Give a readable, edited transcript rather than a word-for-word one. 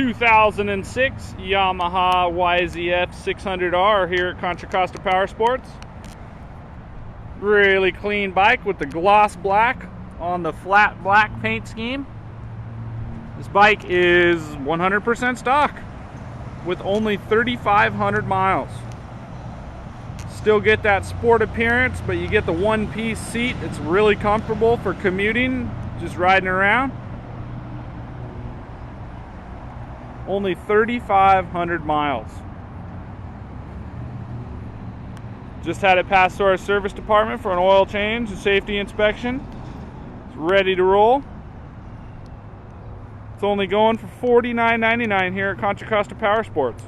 2006 Yamaha YZF600R here at Contra Costa Powersports. Really clean bike with the gloss black on the flat black paint scheme. This bike is 100% stock with only 3,500 miles. Still get that sport appearance, but you get the one-piece seat. It's really comfortable for commuting, just riding around. Only 3,500 miles. Just had it passed through our service department for an oil change and safety inspection. It's ready to roll. It's only going for $49.99 here at Contra Costa Powersports.